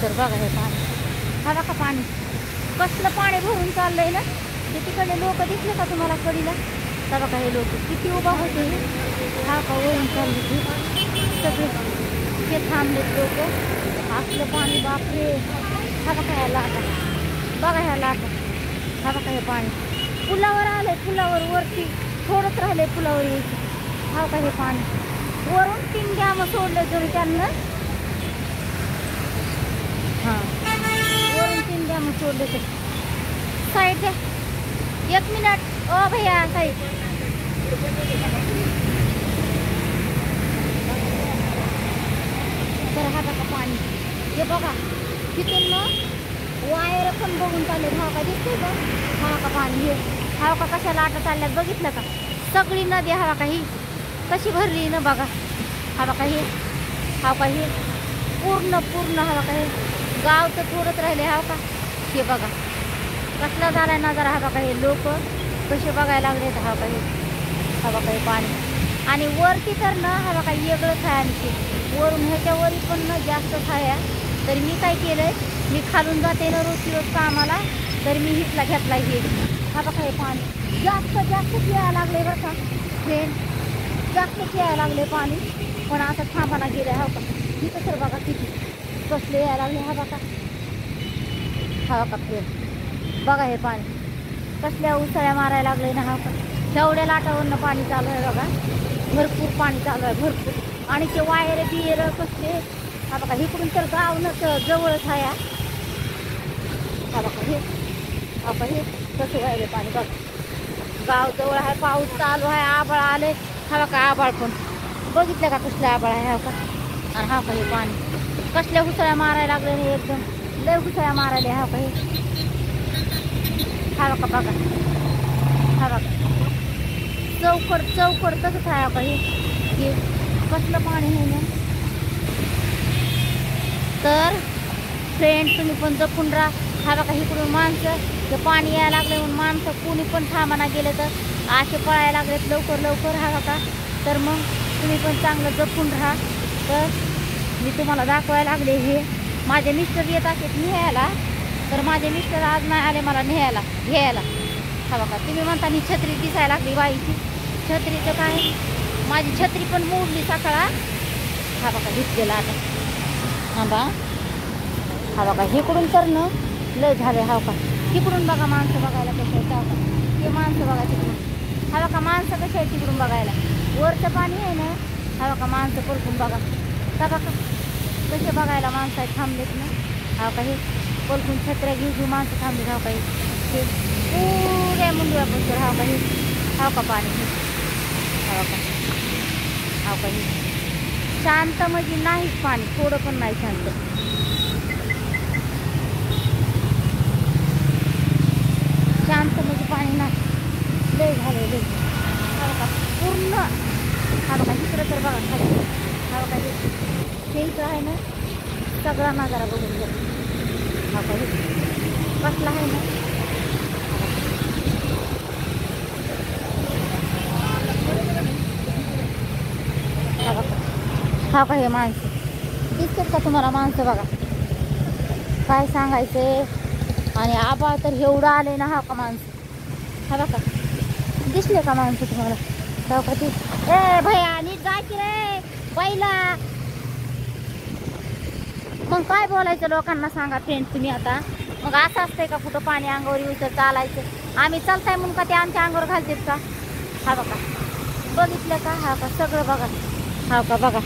तर बघा हे पाणी, हा बघा पाणी कसलं पाणी भरून चाललंय ना. ते तिकडले लोक दिसले का तुम्हाला कडीला? तर बघा हे लोक किती उभा होते, हा का वरून चालले ते सगळे ते थांबलेत लोक. असलं पाणी बापरे. हा बघा ह्या लाटा, बघा ह्या लाटा, हा बघा हे पाणी पुलावर आलंय, पुलावर वरती थोडंच राहिलंय पुलावर यायचं. हा का हे पाणी वरून 3 डॅम सोडले जरी त्यांना, हां वरून 3 डॅम सोडले तर. साईड द्या 1 मिनिट ओ भैया, साईड. तर हा बघा पाणी, हे बघा तिथून मग वायर पण बघून चालले. हा का दिसते का? हा का पाणी हे, हा का कशा लाटा चालल्यात बघितलं का? सगळी नदी हवा का ही कशी भरली ना बघा. हा बघा हे, हा का हे पूर्ण पूर्ण हवा का हे गाव तर थोडंच राहिले. हा का हे बघा कसला झालाय नजारा. हा बघा हे लोक कसे बघायला लागले. हा का हे, हा बघा हे पाणी. आणि वरती तर ना हा बघा वेगळंच आहे आणखी, वरून ह्याच्यावरी पण ना जास्तच आहे. तर मी काय केलंय, मी खालून जाते ना रोज दिवस कामाला, तर मी हिटला घेतला हे. हा बघा हे पाणी जास्त जास्त यायला लागले बरं का ट्रेन, जास्तच यायला लागले पाणी. पण आता थांबाना गेले. हा का इथं तर बघा किती कसले यायला लागले. हा बघा, हा बघा ट्रेन, बघा हे पाणी कसल्या उसळ्या मारायला लागले ना. हा का एवढ्या लाटावरनं पाणी चालू आहे बघा, भरपूर पाणी चालू आहे भरपूर. आणि ते वायर बियर कसले. हा बघा इकडून तर गाव न जवळच आहे. हा बघा हे, हा बघा हे कसं व्हायले पाणी बघा, गाव जवळ आहे, पाऊस चालू आहे, आभाळ आले. हा बघा आभाळ पण बघितलं का कसलं आभाळ आहे. हा का आणि हा का हे पाणी कसल्या हुसळ्या मारायला लागले नाही, एकदम लय हुसळ्या मारायला. हा का हे, हा बघा बघा, हा बघा चौकड चौकड तसंच आहे. का हे कसलं पाणी आहे ना. तर फ्रेंड तुम्ही पण जपून राहा. हा बघा इकडून माणसं ते पाणी यायला लागले म्हणून माणसं कुणी पण थांबाना गेले तर असे पळायला लागलेत लवकर लवकर. हा बघा तर मग तुम्ही पण चांगलं जपून राहा. तर मी तुम्हाला दाखवायला लागले हे, माझे मिस्टर येत आहेत न्यायला, तर माझे मिस्टर आज नाही आले मला न्यायला घ्यायला. हा बघा तुम्ही म्हणता मी छत्री दिसायला लागली बाईची, छत्रीचं काय, माझी छत्री पण मोडली सकाळा. हा बघा भिजलेला आता. हा बा, हा बघा इकडून तर न लय झाले. हा का तिकडून बघा माणसं बघायला कसे आहेत. हा का ते माणसं बघा तिकडून, हा बघा माणसं कसे आहेत तिकडून बघायला. वरचं पाणी आहे ना, हा बघा माणसं पलकून बघा, का बघा कसे बघायला माणसं आहेत थांबलेत ना. हा का हे पलकून छत्र्या घेऊ घेऊ माणसं थांबलेत. हा का हे पुऱ्या मुंडव्यापासून. हा का हे, हा का पाणी हे, हा का, हा का हे शांत म्हणजे नाहीच पाणी, थोडं पण नाही शांत. शांत म्हणजे पाणी नाही, लय झाले लय. हा बघा पूर्ण, हा बघा इकडं तर बघा खाली, हा बघा हे इकडं आहे ना सगळा नजारा बघून घ्या. हा बघा कसला आहे ना. हा बघा, हा का हे माणसं दिसतात का तुम्हाला माणसं बघा, काय सांगायचंय. आणि आभाळ तर एवढं आले ना. हा का माणसं, हा बघा दिसले का माणसं तुम्हाला? हा का ती, ए भैया नीट जा की रे बाईला. मग काय बोलायचं लोकांना सांगा फ्रेंड तुम्ही आता. मग असं असतंय का कुठं पाणी अंगावर येऊ तर चालायचं? आम्ही चालताय म्हणून का ते आमच्या अंगावर घालतात का? हा बघा बघितलं का? हा का सगळं बघा, हा का बघा